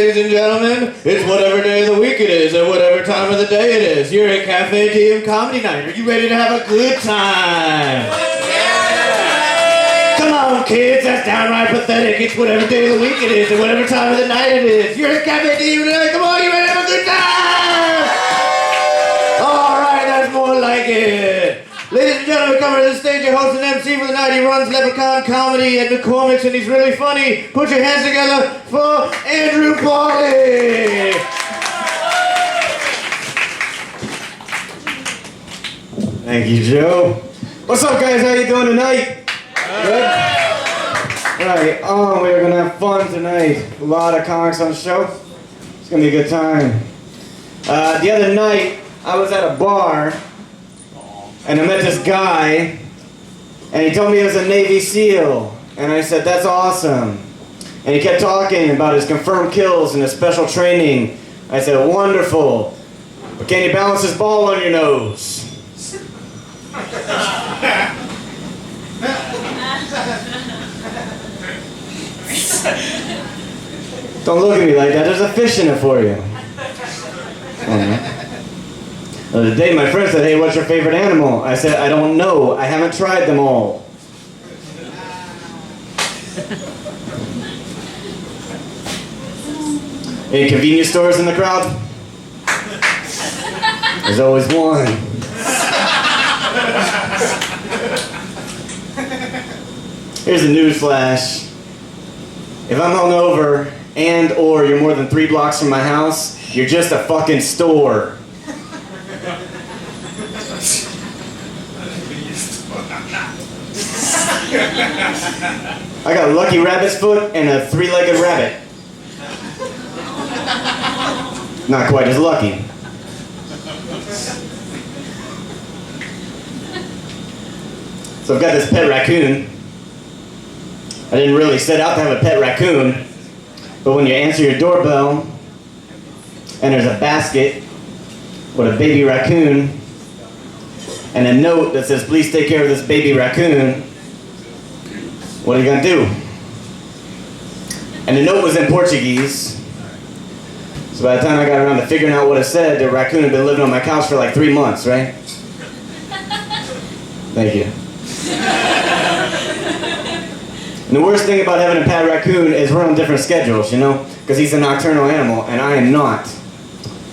ladies and gentlemen. It's whatever day of the week it is, and whatever time of the day it is. You're at Cafe Diem Comedy Night. Are you ready to have a good time? Come on, kids, that's downright pathetic. It's whatever day of the week it is, and whatever time of the night it is. You're at Cafe Diem tonight. Come on, you ready to have a good time? All right, that's more like it. Ladies and gentlemen, coming to the stage, your host and MC for the night. He runs Leprechaun Comedy at McCormick's, and he's really funny. Put your hands together for Andrew Pauley. Thank you, Joe. What's up, guys? How you doing tonight? Good? Right, we're gonna have fun tonight. A lot of comics on the show. It's gonna be a good time. The other night, I was at a bar, and I met this guy, and he told me he was a Navy SEAL, and I said, that's awesome. And he kept talking about his confirmed kills and his special training. I said, wonderful, but can you balance this ball on your nose? Don't look at me like that, there's a fish in it for you. The other day my friend said, hey, what's your favorite animal? I said, I don't know. I haven't tried them all. Any convenience stores in the crowd? There's always one. Here's a news flash. If I'm hungover and or you're more than 3 blocks from my house, you're just a fucking store. I got a lucky rabbit's foot and a 3-legged rabbit. Not quite as lucky. So I've got this pet raccoon. I didn't really set out to have a pet raccoon, but when you answer your doorbell and there's a basket with a baby raccoon and a note that says, please take care of this baby raccoon, what are you gonna do? And the note was in Portuguese, so by the time I got around to figuring out what it said, the raccoon had been living on my couch for like 3 months, right? Thank you. And the worst thing about having a pet raccoon is we're on different schedules, you know? Because he's a nocturnal animal, and I am not.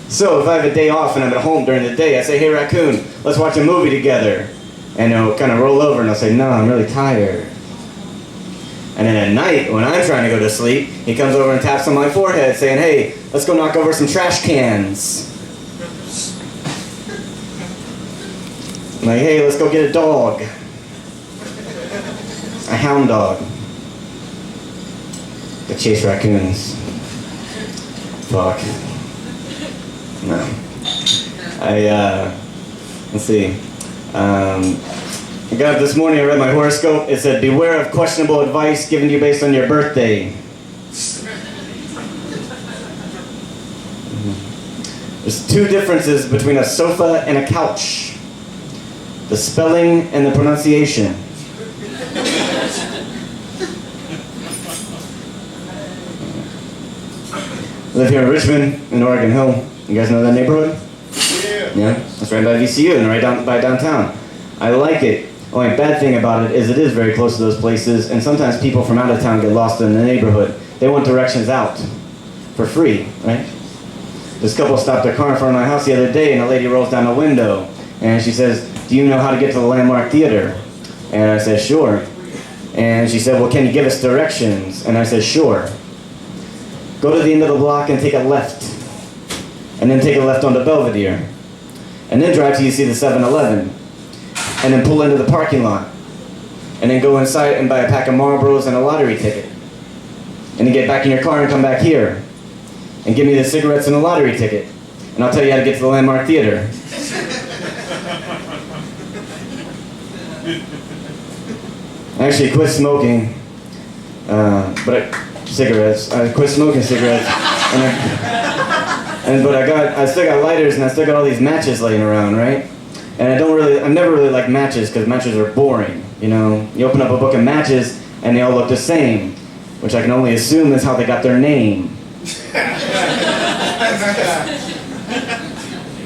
So if I have a day off and I'm at home during the day, I say, hey raccoon, let's watch a movie together. And he'll kind of roll over and I'll say, no, I'm really tired. And then at night, when I'm trying to go to sleep, he comes over and taps on my forehead saying, hey, let's go knock over some trash cans. I'm like, hey, let's go get a dog. A hound dog. To chase raccoons. Fuck. No. Let's see. I got up this morning, I read my horoscope. It said, beware of questionable advice given to you based on your birthday. There's 2 differences between a sofa and a couch. The spelling and the pronunciation. I live here in Richmond, in Oregon Hill. You guys know that neighborhood? Yeah, that's right by VCU and right down by downtown. I like it. Only bad thing about it is very close to those places, and sometimes people from out of town get lost in the neighborhood. They want directions out for free, right? This couple stopped their car in front of my house the other day, and a lady rolls down the window, and she says, do you know how to get to the Landmark Theater? And I said, sure. And she said, well, can you give us directions? And I said, sure. Go to the end of the block and take a left. And then take a left onto Belvedere. And then drive till you see the 7-Eleven. And then pull into the parking lot. And then go inside and buy a pack of Marlboros and a lottery ticket. And then get back in your car and come back here. And give me the cigarettes and the lottery ticket. And I'll tell you how to get to the Landmark Theater. I actually quit smoking. Cigarettes. I quit smoking cigarettes. But I still got lighters and I still got all these matches laying around, right? And I've never really liked matches because matches are boring, you know? You open up a book of matches and they all look the same, which I can only assume is how they got their name.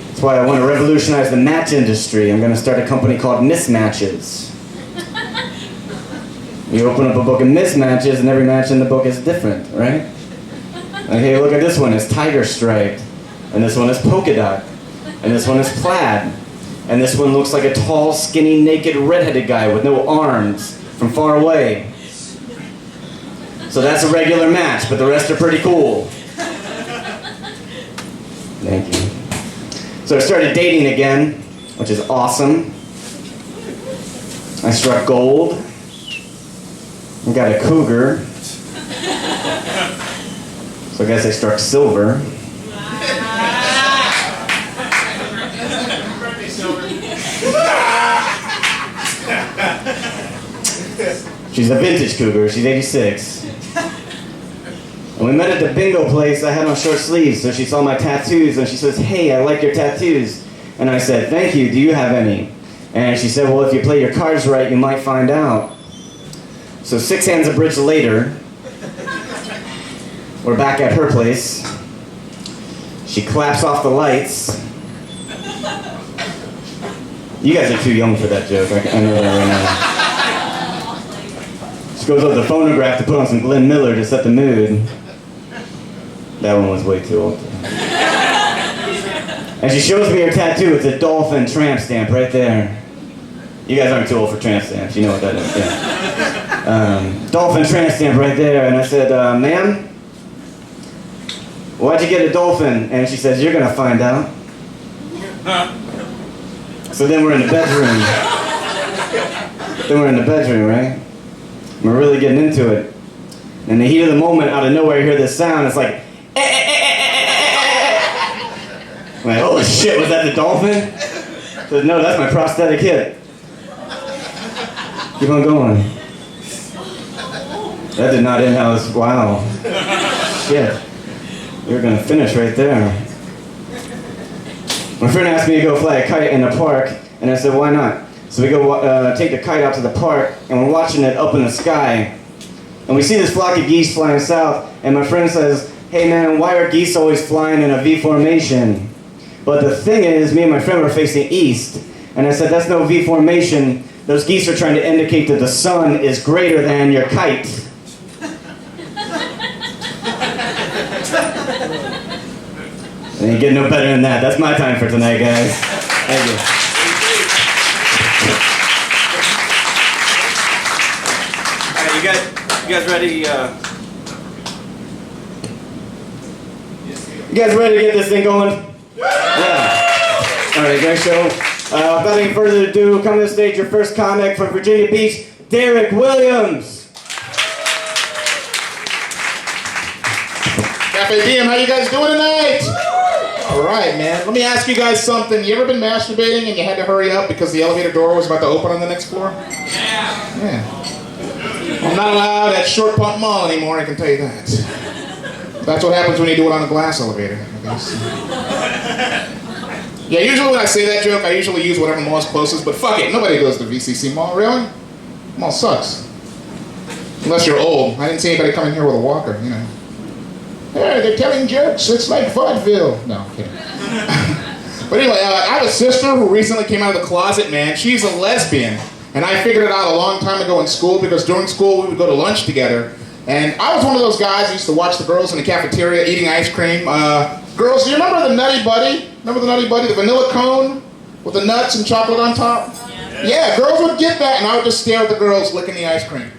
That's why I want to revolutionize the match industry. I'm going to start a company called Mismatches. You open up a book of mismatches, and every match in the book is different, right? Like, hey, look at this one, it's tiger striped, and this one is polka dot, and this one is plaid, and this one looks like a tall, skinny, naked, redheaded guy with no arms from far away. So that's a regular match, but the rest are pretty cool. Thank you. So I started dating again, which is awesome. I struck gold. I got a cougar. So I guess I struck silver. She's a vintage cougar. She's 86. And we met at the bingo place. I had on short sleeves, so she saw my tattoos, and she says, "Hey, I like your tattoos." And I said, "Thank you. Do you have any?" And she said, "Well, if you play your cards right, you might find out." So 6 hands of bridge later, we're back at her place. She claps off the lights. You guys are too young for that joke. I know that right now. She goes up the phonograph to put on some Glenn Miller to set the mood. That one was way too old. And she shows me her tattoo. It's a dolphin tramp stamp right there. You guys aren't too old for tramp stamps. You know what that is. Yeah. Dolphin tramp stamp right there. And I said, "Ma'am, why'd you get a dolphin?" And she says, "You're gonna find out." So then we're in the bedroom. Right? We're really getting into it. In the heat of the moment, out of nowhere, you hear this sound. It's like, I'm like, "Oh shit, was that the dolphin?" She said, "No, that's my prosthetic hip." Keep on going. That did not end how it was. Wow. Shit. We were gonna finish right there. My friend asked me to go fly a kite in the park, and I said, "Why not?" So we go take the kite out to the park, and we're watching it up in the sky. And we see this flock of geese flying south, and my friend says, "Hey man, why are geese always flying in a V formation?" But the thing is, me and my friend were facing east, and I said, "That's no V formation. Those geese are trying to indicate that the sun is greater than your kite." And you get no better than that. That's my time for tonight, guys. Thank you. All right, you guys ready? You guys ready to get this thing going? Yeah. All right, great show. Without any further ado, come to the stage, your first comic from Virginia Beach, Derek Williams. Cafe Diem, how you guys doing tonight? All right, man. Let me ask you guys something. You ever been masturbating and you had to hurry up because the elevator door was about to open on the next floor? Yeah. I'm not allowed at Short Pump Mall anymore, I can tell you that. That's what happens when you do it on a glass elevator, I guess. Yeah, usually when I say that joke, I usually use whatever mall is closest, but fuck it, nobody goes to VCC Mall, really? Mall sucks. Unless you're old. I didn't see anybody coming here with a walker, you know. Hey, they're telling jokes, it's like vaudeville. No, I'm kidding. But anyway, I have a sister who recently came out of the closet, man. She's a lesbian. And I figured it out a long time ago in school, because during school we would go to lunch together. And I was one of those guys who used to watch the girls in the cafeteria eating ice cream. Girls, do you remember the Nutty Buddy? Remember the Nutty Buddy? The vanilla cone with the nuts and chocolate on top? Yeah, girls would get that, and I would just stare at the girls licking the ice cream.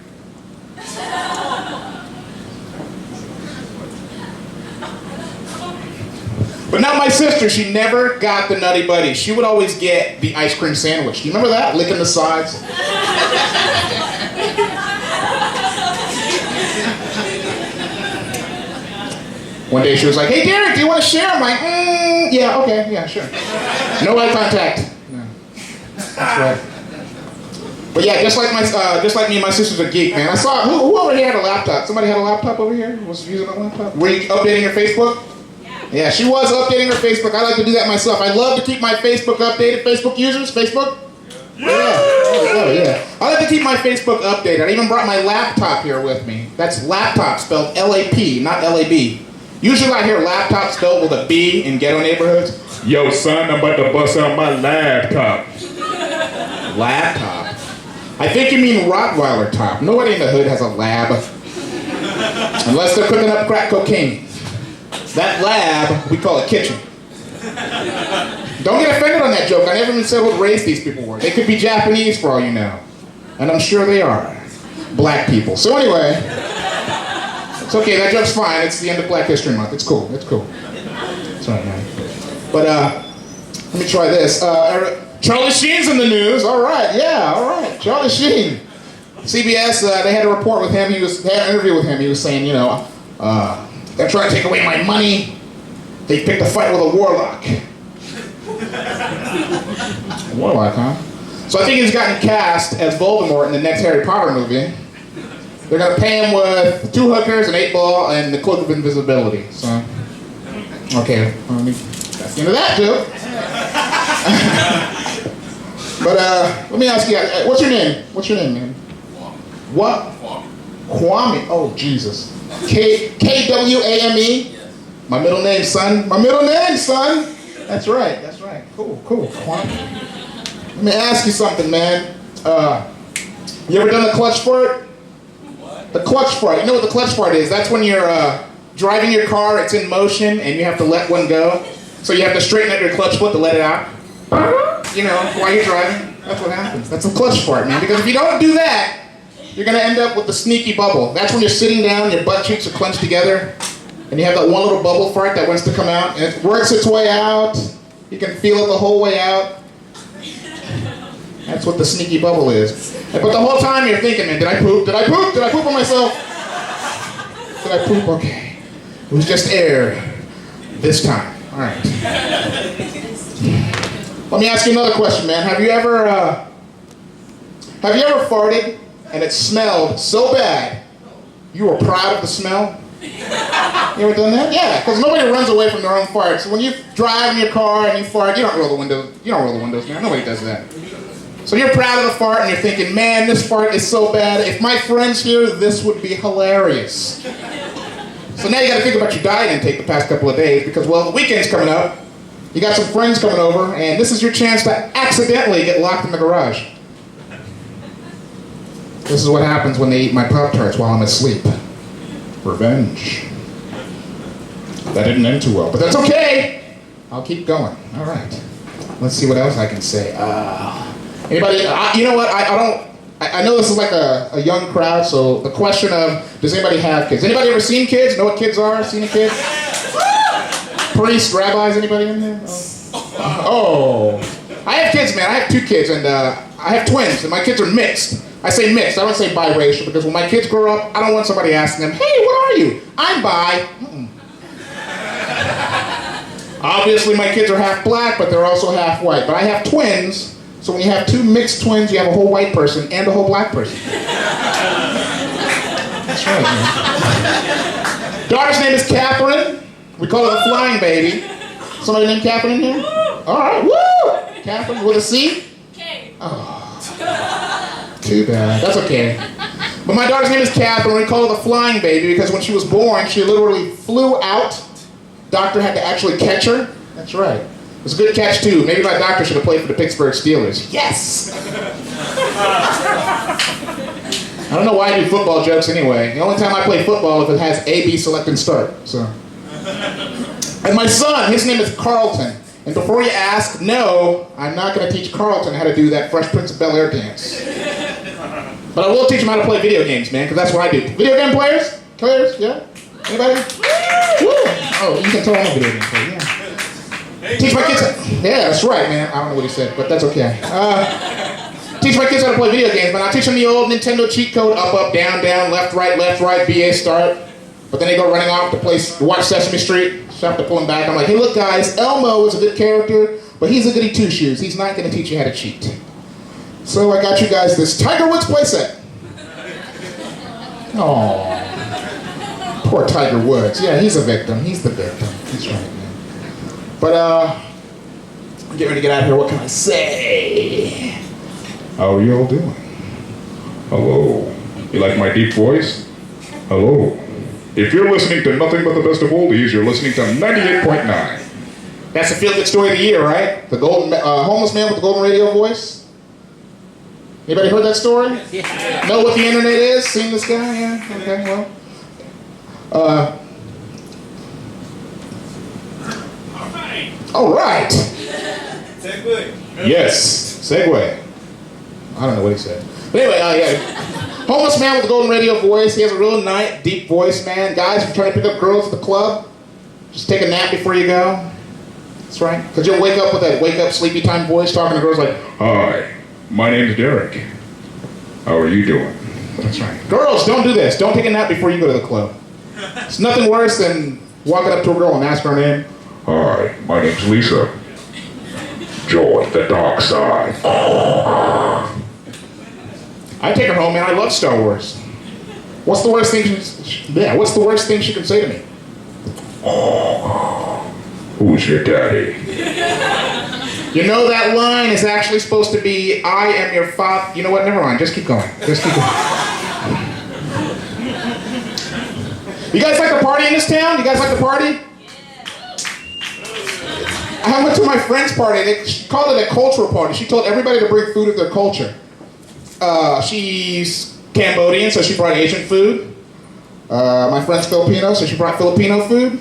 But now my sister, she never got the Nutty Buddy. She would always get the ice cream sandwich. Do you remember that? Licking the sides. One day she was like, "Hey Derek, do you want to share?" I'm like, yeah, okay, yeah, sure. No eye contact. No. That's right. But yeah, just like me and my sister's a geek, man. I saw, who over here had a laptop? Somebody had a laptop over here? Was using a laptop? Were you updating your Facebook? Yeah, she was updating her Facebook. I like to do that myself. I love to keep my Facebook updated. Facebook users, Facebook? Yeah. Oh, yeah. I like to keep my Facebook updated. I even brought my laptop here with me. That's laptop, spelled L-A-P, not L-A-B. Usually I hear laptop spelled with a B in ghetto neighborhoods. Yo, son, I'm about to bust out my laptop. Laptop? I think you mean Rottweiler top. Nobody in the hood has a lab. Unless they're cooking up crack cocaine. That lab, we call it kitchen. Don't get offended on that joke. I never even said what race these people were. They could be Japanese for all you know. And I'm sure they are. Black people. So anyway, it's okay, that joke's fine. It's the end of Black History Month. It's cool, it's cool. It's all right, man. But let me try this. Charlie Sheen's in the news. All right, yeah, all right. Charlie Sheen. CBS, they had a report with him. They had an interview with him. He was saying, you know, they're trying to take away my money. They picked a fight with a warlock. Warlock, huh? So I think he's gotten cast as Voldemort in the next Harry Potter movie. They're going to pay him with 2 hookers, an 8-ball, and the Cloak of Invisibility. So, okay, that's the end of that joke. But let me ask you, what's your name? What's your name, man? What? Kwame. Oh, Jesus. Kwame? My middle name, son. My middle name, son. That's right, that's right. Cool, cool. Kwame. Let me ask you something, man. You ever done the clutch fart? What? The clutch fart. You know what the clutch fart is? That's when you're driving your car, it's in motion, and you have to let one go. So you have to straighten out your clutch foot to let it out. You know, while you're driving. That's what happens. That's a clutch fart, man. Because if you don't do that, you're going to end up with the sneaky bubble. That's when you're sitting down, your butt cheeks are clenched together, and you have that one little bubble fart that wants to come out, and it works its way out. You can feel it the whole way out. That's what the sneaky bubble is. But the whole time you're thinking, man, did I poop? Did I poop? Did I poop on myself? Did I poop? Okay. It was just air this time. All right. Let me ask you another question, man. Have you ever farted and it smelled so bad you were proud of the smell? You ever done that? Yeah, because nobody runs away from their own farts. When you drive in your car and you fart, you don't roll the windows. You don't roll the windows, man. Nobody does that. So you're proud of the fart and you're thinking, man, this fart is so bad. If my friend's here, this would be hilarious. So now you got to think about your diet intake the past couple of days because, well, the weekend's coming up. You got some friends coming over, and this is your chance to accidentally get locked in the garage. This is what happens when they eat my Pop-Tarts while I'm asleep. Revenge. That didn't end too well, but that's okay. I'll keep going. All right. Let's see what else I can say. Anybody? You know what? I know this is like a young crowd, so the question of, does anybody have kids? Anybody ever seen kids? Know what kids are? Seen a kid? Priests, rabbis, anybody in here? Oh. I have kids, man. I have 2 kids, and I have twins, and my kids are mixed. I say mixed. I don't say biracial, because when my kids grow up, I don't want somebody asking them, hey, what are you? I'm bi. Obviously, my kids are half black, but they're also half white. But I have twins, so when you have 2 mixed twins, you have a whole white person and a whole black person. That's right, man. Daughter's name is Catherine. We call her the flying baby. Somebody named Catherine in here? All right, woo! Catherine with a C? K. Oh. Too bad. That's okay. But my daughter's name is Catherine. We call her the flying baby because when she was born, she literally flew out. Doctor had to actually catch her. That's right. It was a good catch, too. Maybe my doctor should have played for the Pittsburgh Steelers. Yes! I don't know why I do football jokes anyway. The only time I play football if it has A, B, select, and start. So. And my son, his name is Carlton. And before you ask, no, I'm not going to teach Carlton how to do that Fresh Prince of Bel-Air dance. But I will teach him how to play video games, man, because that's what I do. Video game players? Players? Yeah? Anybody? Woo! Oh, you can tell I'm a video game player, yeah. Teach my kids. Yeah, that's right, man. I don't know what he said, but that's okay. Teach my kids how to play video games, man. I teach them the old Nintendo cheat code: up, up, down, down, left, right, BA, start. But then they go running off to watch Sesame Street. So I have to pull them back. I'm like, hey, look, guys, Elmo is a good character, but he's a goody two-shoes. He's not going to teach you how to cheat. So I got you guys this Tiger Woods playset. Aww. Poor Tiger Woods. Yeah, he's a victim. He's the victim. That's right, man. But, I'm getting ready to get out of here. What can I say? How are you all doing? Hello. You like my deep voice? Hello. If you're listening to nothing but the best of oldies, you're listening to 98.9. That's the feel-good story of the year, right? The golden homeless man with the golden radio voice. Anybody heard that story? Yeah. Know what the internet is? Seen this guy? Yeah. Okay. Well. All right. Segway. Yes. Segway. I don't know what he said. But anyway, yeah. Homeless man with a golden radio voice. He has a real nice, deep voice, man. Guys, if you're trying to pick up girls at the club, just take a nap before you go. That's right. Because you'll wake up with that wake-up, sleepy time voice talking to girls like, "Hi, my name's Derek. How are you doing?" That's right. Girls, don't do this. Don't take a nap before you go to the club. It's nothing worse than walking up to a girl and asking her name. "Hi, my name's Lisa. Join the dark side." I take her home, man. I love Star Wars. What's the worst thing what's the worst thing she can say to me? "Who's your daddy?" You know that line is actually supposed to be, "I am your father." You know what? Never mind. Just keep going. Just keep going. You guys like to party in this town? You guys like to party? I went to my friend's party. She called it a cultural party. She told everybody to bring food of their culture. She's Cambodian, so she brought Asian food. My friend's Filipino, so she brought Filipino food.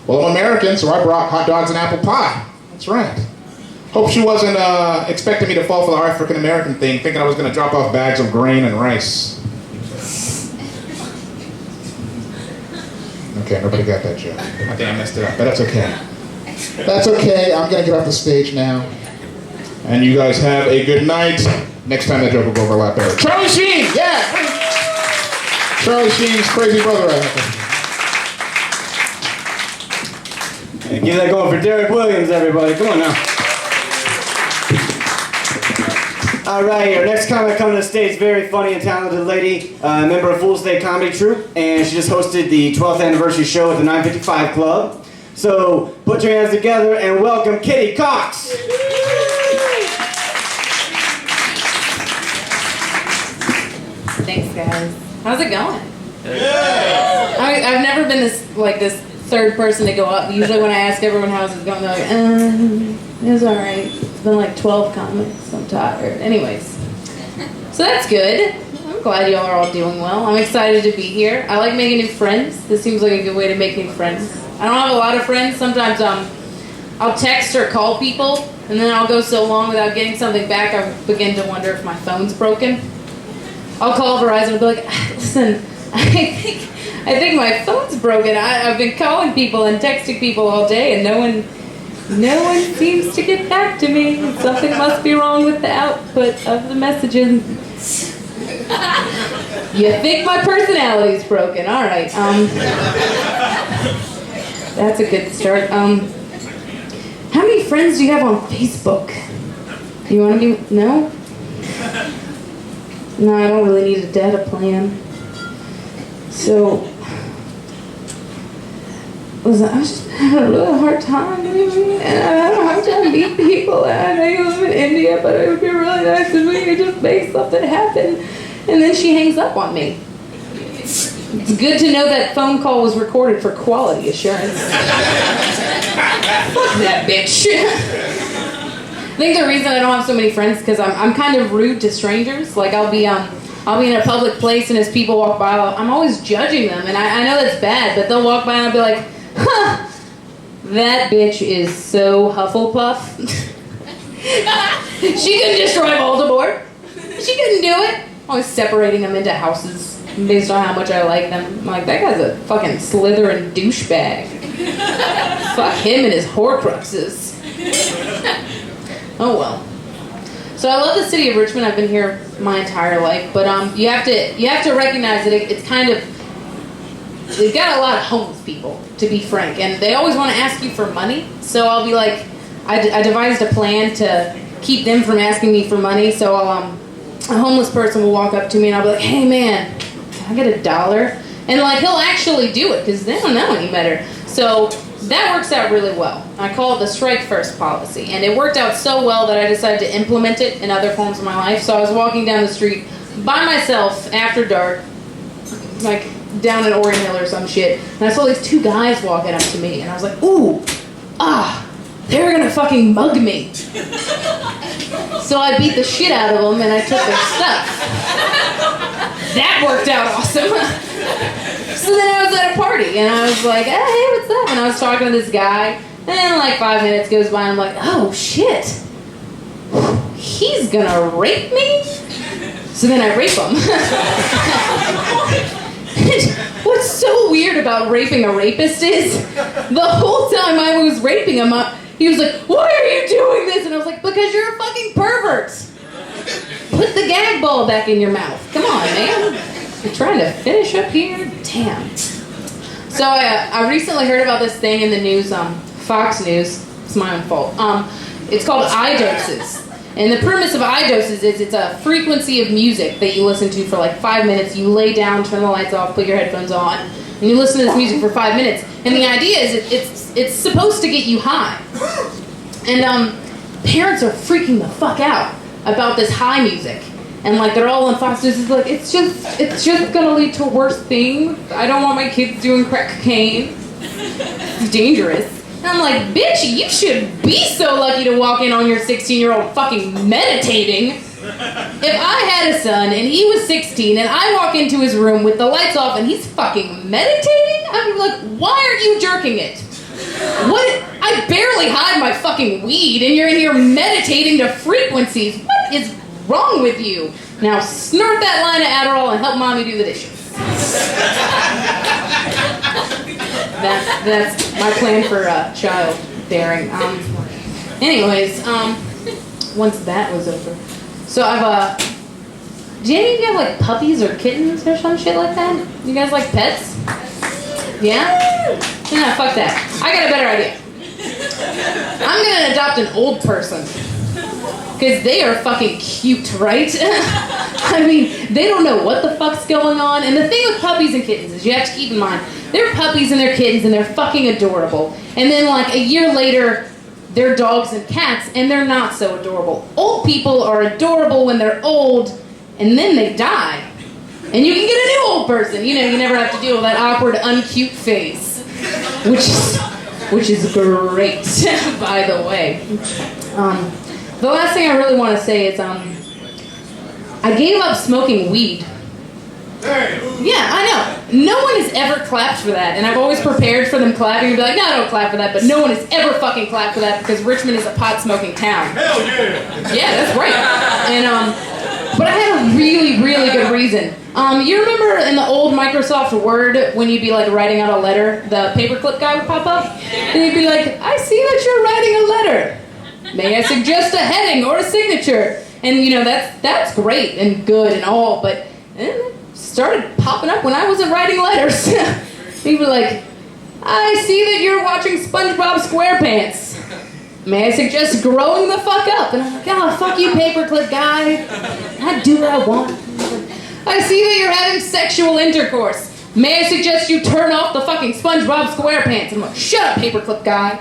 Well, I'm American, so I brought hot dogs and apple pie. That's right. Hope she wasn't expecting me to fall for the African-American thing, thinking I was going to drop off bags of grain and rice. Okay, nobody got that joke. I think I messed it up, but that's okay. That's okay. I'm going to get off the stage now. And you guys have a good night. Next time that joke will go over a lot better. Charlie Sheen! Yeah! Charlie Sheen's crazy brother, I think. And give that going for Derek Williams, everybody. Come on now. All right, our next comic coming to the stage, very funny and talented lady, member of Full State Comedy Troupe, and she just hosted the 12th anniversary show at the 955 Club. So put your hands together and welcome Kitty Cox. Thanks, guys. How's it going? Yeah. I've never been this third person to go up. Usually when I ask everyone how's it going, they're like, it's all right. It's been like 12 comics. I'm tired. Anyways, so that's good. I'm glad y'all are all doing well. I'm excited to be here. I like making new friends. This seems like a good way to make new friends. I don't have a lot of friends. Sometimes I'll text or call people, and then I'll go so long without getting something back, I begin to wonder if my phone's broken. I'll call Verizon and be like, listen, I think my phone's broken. I've been calling people and texting people all day, and no one seems to get back to me. Something must be wrong with the output of the messages. You think my personality's broken? All right. That's a good start. How many friends do you have on Facebook? You want to be? No? No, I don't really need a data plan. So, listen, I was just having a really hard time, maybe, and I had a hard time meeting people. I know you live in India, but it would be really nice if we could just make something happen. And then she hangs up on me. It's good to know that phone call was recorded for quality assurance. Fuck that bitch. I think the reason I don't have so many friends is because I'm kind of rude to strangers. Like I'll be in a public place and as people walk by, I'm always judging them, and I know that's bad, but they'll walk by and I'll be like, huh, that bitch is so Hufflepuff. She couldn't destroy Voldemort. She couldn't do it. Always separating them into houses based on how much I like them. I'm like, that guy's a fucking Slytherin douchebag. Fuck him and his Horcruxes. Oh well. So I love the city of Richmond. I've been here my entire life, but you have to recognize that it's kind of, they've got a lot of homeless people, to be frank, and they always want to ask you for money. So I'll be like, I devised a plan to keep them from asking me for money. So a homeless person will walk up to me and I'll be like, hey man, can I get $1? And like he'll actually do it because they don't know any better. So that works out really well. I call it the strike first policy, and it worked out so well that I decided to implement it in other forms of my life. So I was walking down the street by myself after dark, like down in Oregon Hill or some shit, and I saw these two guys walking up to me, and I was like, ooh, they're gonna fucking mug me. So I beat the shit out of them, and I took their stuff. That worked out awesome. So then I was at a party, and I was like, hey, what's up? And I was talking to this guy, and then like 5 minutes goes by, and I'm like, oh shit, he's gonna rape me? So then I rape him. What's so weird about raping a rapist is, the whole time I was raping him, he was like, why are you doing this? And I was like, because you're a fucking pervert. Put the gag ball back in your mouth. Come on, man. You're trying to finish up here? Damn. So I recently heard about this thing in the news, Fox News. It's my own fault. It's called iDoses. And the premise of iDoses is it's a frequency of music that you listen to for like 5 minutes. You lay down, turn the lights off, put your headphones on, and you listen to this music for 5 minutes. And the idea is it's supposed to get you high. And parents are freaking the fuck out about this high music. And like they're all on Fox News. It's like it's just gonna lead to worse things. I don't want my kids doing crack cocaine. It's dangerous. And I'm like, bitch, you should be so lucky to walk in on your 16-year-old fucking meditating. If I had a son and he was 16 and I walk into his room with the lights off and he's fucking meditating, I'd be like, why are you jerking it? What? I barely hide my fucking weed and you're in here meditating to frequencies. What is wrong with you? Now snort that line of Adderall and help mommy do the dishes. That's my plan for child bearing. Anyways, once that was over. So do any of you have like puppies or kittens or some shit like that? You guys like pets? Yeah? Nah, fuck that. I got a better idea. I'm gonna adopt an old person. Because they are fucking cute, right? I mean, they don't know what the fuck's going on. And the thing with puppies and kittens is you have to keep in mind, they're puppies and they're kittens and they're fucking adorable. And then like a year later, they're dogs and cats and they're not so adorable. Old people are adorable when they're old and then they die. And you can get a new old person. You know, you never have to deal with that awkward, uncute face. Which is great, by the way. The last thing I really want to say is, I gave up smoking weed. Yeah, I know. No one has ever clapped for that, and I've always prepared for them clapping and be like, no, don't clap for that, but no one has ever fucking clapped for that because Richmond is a pot-smoking town. Hell yeah! Yeah, that's right. And, but I had a really, really good reason. You remember in the old Microsoft Word, when you'd be like writing out a letter, the paperclip guy would pop up, and he'd be like, I see that you're writing a letter. May I suggest a heading or a signature? And you know, that's great and good and all, but it started popping up when I wasn't writing letters. People were like, I see that you're watching SpongeBob SquarePants. May I suggest growing the fuck up? And I'm like, oh, fuck you, paperclip guy. I do what I want. I see that you're having sexual intercourse. May I suggest you turn off the fucking SpongeBob SquarePants? And I'm like, shut up, paperclip guy.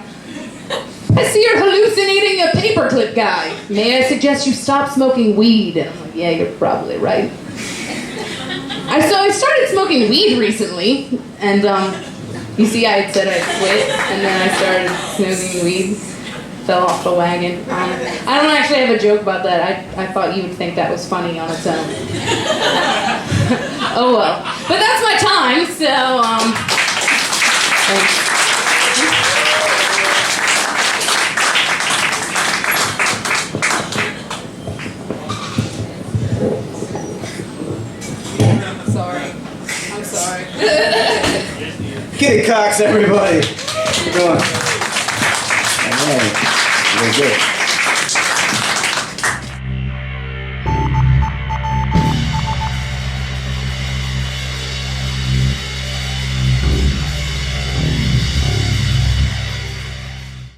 I see you're hallucinating a paperclip guy. May I suggest you stop smoking weed? And I'm like, yeah, you're probably right. So I started smoking weed recently, and you see I had said I'd quit, and then I started smoking weed. Fell off the wagon. I don't actually have a joke about that. I thought you would think that was funny on its own. Oh well. But that's my time, so thanks. I'm sorry. Get it, Cox, everybody. Keep going. All right. Very good.